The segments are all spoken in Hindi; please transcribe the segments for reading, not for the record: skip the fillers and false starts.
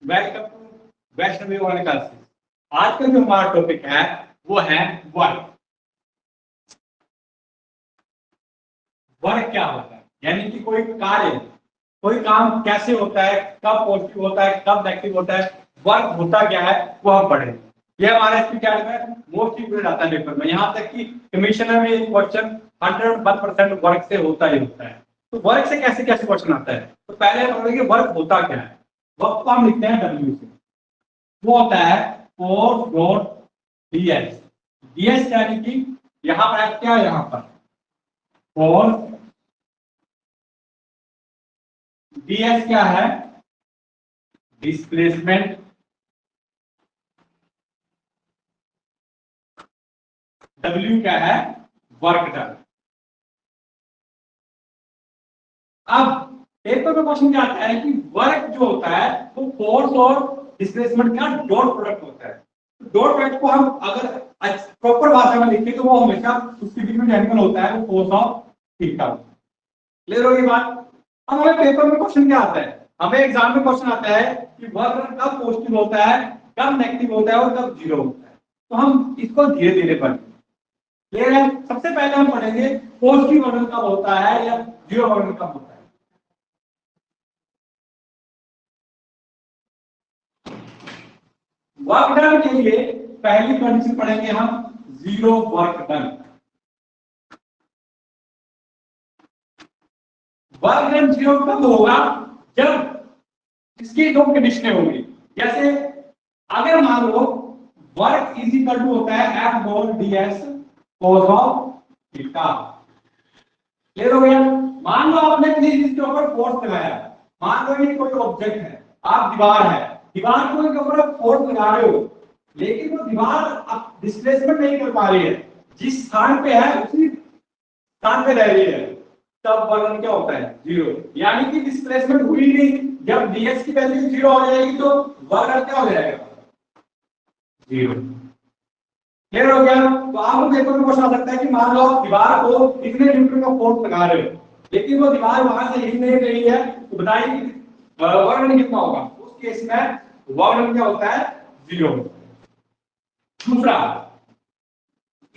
Welcome to Vaishnavi online classes. आज का जो हमारा टॉपिक है वो है वर्क। वर्क क्या होता है, यानी कि कोई कार्य, कोई काम कैसे होता है, कब पॉजिटिव होता है, कब नेगेटिव होता है, वर्क होता क्या है वो हम पढ़ेंगे। ये हमारे स्टूडेंट में मोस्टली पूछा जाता है पेपर में, यहाँ तक कि कमिश्नर में एक क्वेश्चन 101% वर्क से होता ही होता है। तो वर्क से कैसे कैसे क्वेश्चन आता है, तो पहले हम बोलेंगे वर्क होता क्या है। वर्क को हम लिखते हैं डब्ल्यू से, वो होता है फोर्स डॉट डीएस। डीएस यानी कि यहाँ पर क्या है, यहाँ पर फोर्स, डीएस क्या है, डिस्प्लेसमेंट, डब्ल्यू क्या है, वर्क डन। अब पेपर में क्वेश्चन क्या आता है कि वर्क जो होता है वो फोर्स और डिस्प्लेसमेंट का डॉट प्रोडक्ट होता है। डॉट प्रोडक्ट को हम अगर प्रॉपर भाषा में लिखें तो वो हमेशा उसके बीच में एंगल होता है, वो फोर्स ऑफ थीटा। क्लियर होगी बात। अब हमें पेपर में क्वेश्चन क्या आता है, हमें एग्जाम में क्वेश्चन आता है कि वर्क कब पॉजिटिव होता है, कब नेगेटिव होता है और कब जीरो होता है। तो हम इसको धीरे धीरे पढ़ेंगे। क्लियर है। सबसे पहले हम पढ़ेंगे पॉजिटिव वर्क कब होता है या जीरो वर्क कब होता है। वर्क डन के लिए पहली कंडीशन पढ़ेंगे हम zero work done. Work done zero कब होगा, जब इसकी दो कंडीशनें होंगी। जैसे अगर मान लो वर्क इज इक्वल टू होता है F dot DS cos of theta. Clear हो गया। मान लो आपने किसी चीज के ऊपर फोर्स लगाया, मान लो ये कोई ऑब्जेक्ट है, आप दीवार है, दीवार को के ऊपर आप फोर्स लगा रहे हो, लेकिन वो दीवार अब डिस्प्लेसमेंट नहीं कर पा रही है, जिस स्थान पे है उसी स्थान पे रह रही है, तब वर्क क्या होता है, जीरो। यानी कि डिस्प्लेसमेंट हुई नहीं, जब डीएस की वैल्यू जीरो हो जाएगी तो वर्क क्या हो जाएगा, जीरो। क्लियर हो गया। तो आपको पेपर में क्वेश्चन आ सकता है कि मान लो आप दीवार को कितने न्यूटन का फोर्स लगा रहे हो, लेकिन वो दीवार वहां से हिल नहीं रही है, तो बताइए वर्क कितना होगा। उस केस में वर्क क्या होता है, जीरो। दूसरा,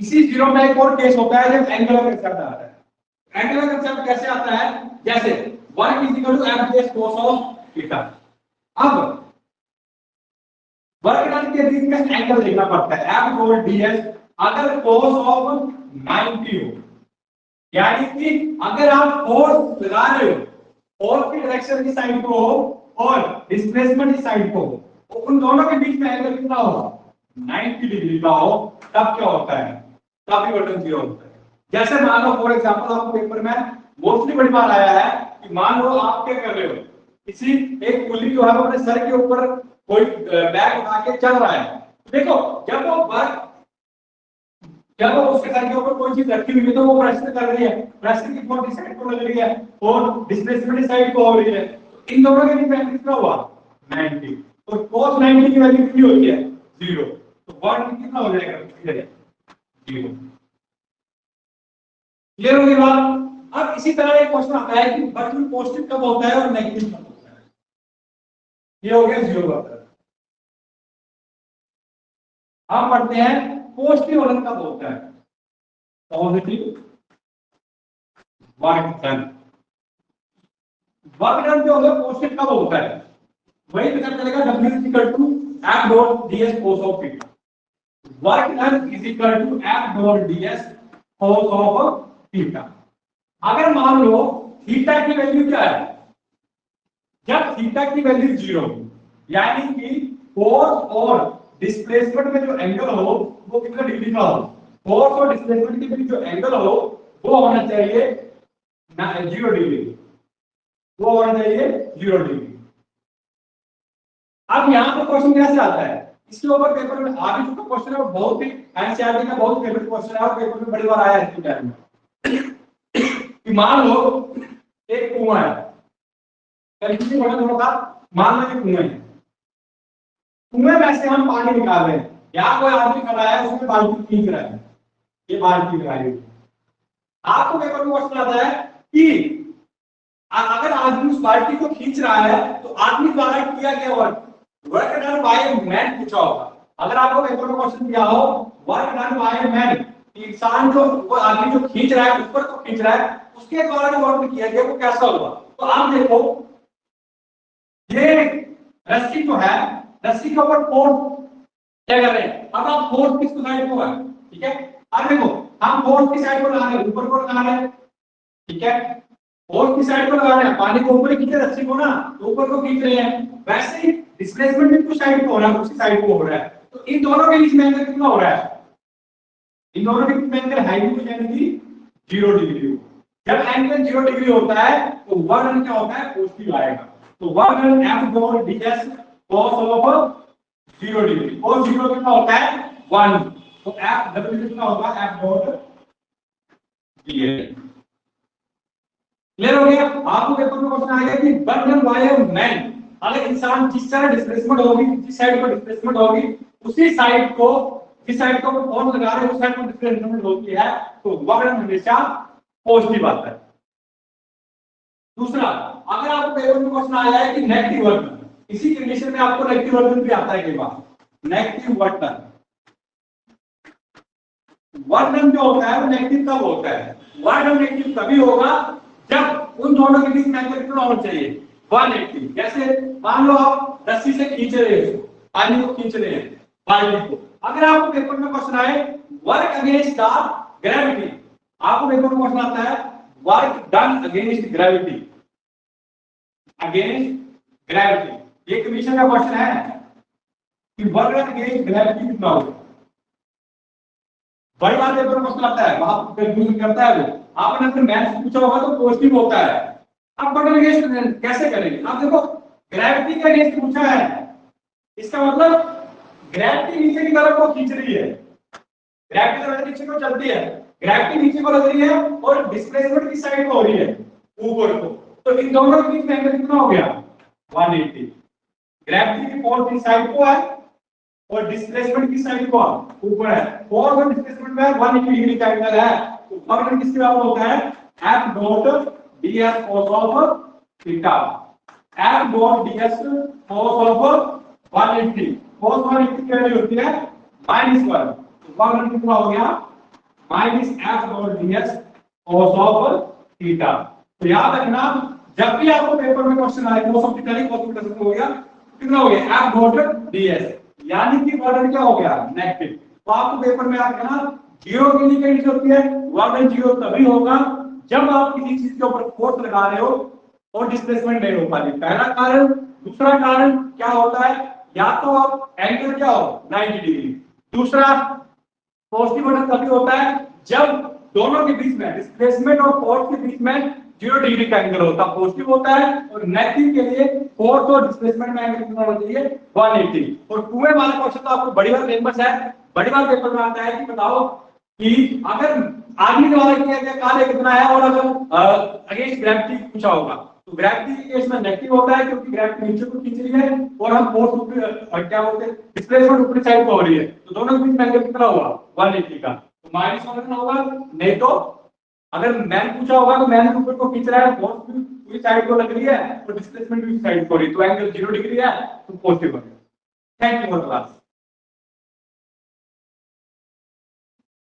इसी जीरो में एक और केस होता है जब एंगुलर कंसेप्ट आता है। एंगुलर कंसेप्ट कैसे आता है, जैसे work is equal to F dash cos of theta. अब वर्क डन के बीच में एंगल देखना पड़ता है, एफ डॉट डीएस अगर कोस ऑफ 90 हो, यानी कि अगर आप फोर्स लगा रहे हो, फोर्स की डायरेक्शन की साइड को हो और डिस्प्लेसमेंट की साइड को हो, तो उन दोनों के बीच में एंगल कितना होगा, 90 डिग्री का हो, तब क्या होता है, तब भी वर्क जीरो होता है। जैसे मान लो फॉर एग्जांपल आपको पेपर में मोस्टली बड़ी बार आया है कि मान लो आप क्या कर रहे हो, किसी एक कुली जो है वो अपने सर के ऊपर कोई बैग उठा के चल रहा है। देखो जब वो उसके सर के ऊपर कोई चीज रखी हुई है तो वो प्रेशर कर रही है, प्रेशर की फोर्स इस साइड को लग रही है और डिस्प्लेसमेंट इस साइड को हो रही है, तो इन दोनों के बीच में कितना हुआ, 90। तो cos 90 की वैल्यू कितनी होती है, 0। तो वर्क कितना हो जाएगा, 0। क्लियर होगी बात। अब इसी तरह एक क्वेश्चन आता है कि वर्क में पॉजिटिव कब होता है और नेगेटिव कब होता है। ये हो गया 0 वर्क। हम पढ़ते हैं पॉजिटिव वर्क कब होता है, positive work done. Work done जो होगा पॉजिटिव कब होता है, वही पता चलेगा W is equal to F dot ds cos of theta. Work done is equal to F dot ds cos of theta. अगर मान लो थीटा की वैल्यू क्या है, जब थीटा की वैल्यू 0, यानी कि फोर्स और डिस्प्लेसमेंट में जो एंगल हो वो कितना डिग्री का हो, फोर्स और डिस्प्लेसमेंट के बीच जो एंगल हो वो होना चाहिए 0 डिग्री, वो होना चाहिए 0 डिग्री। अब यहाँ पे क्वेश्चन कैसे आता है, इसके ऊपर पेपर में आगे जो क्वेश्चन है वो बहुत ही एनसीईआरटी का बहुत फेवरेट क्वेश्चन है और पेपर में बड़ी बार आया है इसके टाइम में कि मान लो एक कुआं है, कंफ्यूजन होना थोड़ा सा, मान लो ये कुआं है, कुएं में से हम पानी निकाल रहे हैं, यहाँ कोई आदमी खड़ा है उसमें बाल्टी खींच रहा है, ये बाल्टी लगाई हुई। आपको पेपर में क्वेश्चन आता है कि अगर आदमी उस बाल्टी को खींच रहा है तो आदमी द्वारा किया गया work work done by a man पूछा होगा, अगर आपको पेपर में क्वेश्चन दिया हो work done by a man, इंसान जो वो आदमी जो खींच रहा है ऊपर को खींच रहा है उसके द्वारा जो वर्क किया गया वो कैसा होगा। तो आप देखो ये रस्सी जो है, रस्सी के ऊपर फोर्स क्या कर रहे हैं, अब आप फोर्स किस साइड को है, ठीक है। अब देखो हम फोर्स की साइड को लगा रहे हैं, ऊपर को लगा रहे हैं, ठीक है। फोर्स की साइड को लगा रहे हैं, पानी को ऊपर खींचे रस्सी को ना, तो ऊपर को खींच रहे हैं, वैसे ही डिस्प्लेसमेंट भी कुछ साइड को हो रहा है, उसी साइड को हो रहा है। तो इन दोनों के बीच में एंगल कितना हो रहा है, इन दोनों के बीच में एंगल हाइपोटेन्यूज यानी 0 डिग्री हो। जब एंगल 0 डिग्री होता है तो वर्क डन क्या होता है, पॉजिटिव आएगा। तो work done F dot ds cos of 0 degree, और 0 कितना होता है 1, तो F W कितना होगा F डॉट ds। क्लियर हो गया। आपको पेपर में क्वेश्चन आएगा कि work done by a man, अगर इंसान जिस तरह डिस्प्लेसमेंट होगी, जिस साइड पर डिस्प्लेसमेंट होगी उसी साइड को, जिस साइड को फोर्स लगा रहे हैं उस साइड पर डिस्प्लेसमेंट होती है, तो वर्क डन हमेशा पॉजिटिव आता है। दूसरा, अगर आपको पेपर में क्वेश्चन आया है कि नेगेटिव वर्क डन, इसी कंडीशन में आपको नेगेटिव वर्क डन भी आता है कई बार। Negative work done, work done जो होता है वो नेगेटिव कब होता है, वर्क डन नेगेटिव तभी होगा जब उन दोनों के बीच में एंगल कितना होना चाहिए 180। जैसे मान लो आप रस्सी से खींच रहे हो, पानी को खींच रहे हैं बाल्टी को, अगर आपको पेपर में क्वेश्चन आए वर्क अगेंस्ट द ग्रेविटी, आपको पेपर में क्वेश्चन आता है work done against gravity, against gravity, ये कंडीशन का क्वेश्चन है कि वर्क डन अगेंस्ट ग्रेविटी कितना होगा। बड़ी बात पेपर में क्वेश्चन आता है, वहां कंफ्यूजन करता है वो, आपने अगर मैथ्स पूछा होगा तो पॉजिटिव होता है। अब वर्क डन अगेंस्ट कैसे करेंगे, आप देखो ग्रेविटी का अगेंस्ट पूछा है, इसका मतलब ग्रेविटी नीचे की तरफ को खींच रही है, ग्रेविटी तरफ नीचे को चलती है, ग्रेविटी नीचे को लग रही है और डिस्प्लेसमेंट की साइड को हो रही है ऊपर को, तो इन दोनों के बीच में एंगल कितना हो गया 180। ग्रेविटी की फोर्स की साइड को है और डिस्प्लेसमेंट की साइड को ऊपर है, फोर्स और डिस्प्लेसमेंट में 180 डिग्री का एंगल है, तो वर्क डन किसके बराबर होता है F dot ds cos of theta, F dot ds cos of 180, cos 180 की वैल्यू होती है -1, तो वर्क डन कितना हो गया -F dot ds cos of theta. तो याद रखना जब भी आपको पेपर में क्वेश्चन आए cos ऑफ थीटा नहीं cos ऑफ थीटा हो गया, कितना हो गया F डॉट ds, यानी कि वर्क डन क्या हो गया नेगेटिव। तो आपको पेपर में याद रखना 0 की कंडीशन होती है, वर्क डन 0 तभी होगा जब आप किसी चीज के ऊपर फोर्स लगा रहे हो और डिस्प्लेसमेंट नहीं हो पा रही, पहला कारण। दूसरा कारण क्या होता है, या तो आप एंगल क्या हो 90 डिग्री, दूसरा पॉजिटिव वर्क डन तभी होता है जब दोनों के बीच में डिस्प्लेसमेंट और फोर्स के बीच में 0 डिग्री का एंगल होता है, पॉजिटिव होता है। और नेगेटिव के लिए फोर्स और डिस्प्लेसमेंट में एंगल कितना होना चाहिए 180। और 2a वाला क्वेश्चन तो आपको बड़ी बार फेमस है, बड़ी बार पेपर में आता है कि बताओ कि अगर आदमी द्वारा किया गया कार्य कितना है और अगर अगेंस्ट ग्रेविटी पूछा होगा, तो ग्रेविटी के केस में नेगेटिव होता है क्योंकि ग्रेविटी नीचे को खींच रही है और हम फोर्स ऊपर क्या बोलते हैं डिस्प्लेसमेंट ऊपरी साइड को हो रही है, तो दोनों के बीच में एंगल कितना होगा 180 का, तो -1 कितना होगा। नहीं तो अगर मैन पूछा होगा तो मैन ऊपर को खींच रहा है, फोर्स भी पूरी साइड को लग रही है और डिस्प्लेसमेंट भी साइड को हो रही है, तो एंगल 0 डिग्री है तो पॉजिटिव होगा। Thank you for class.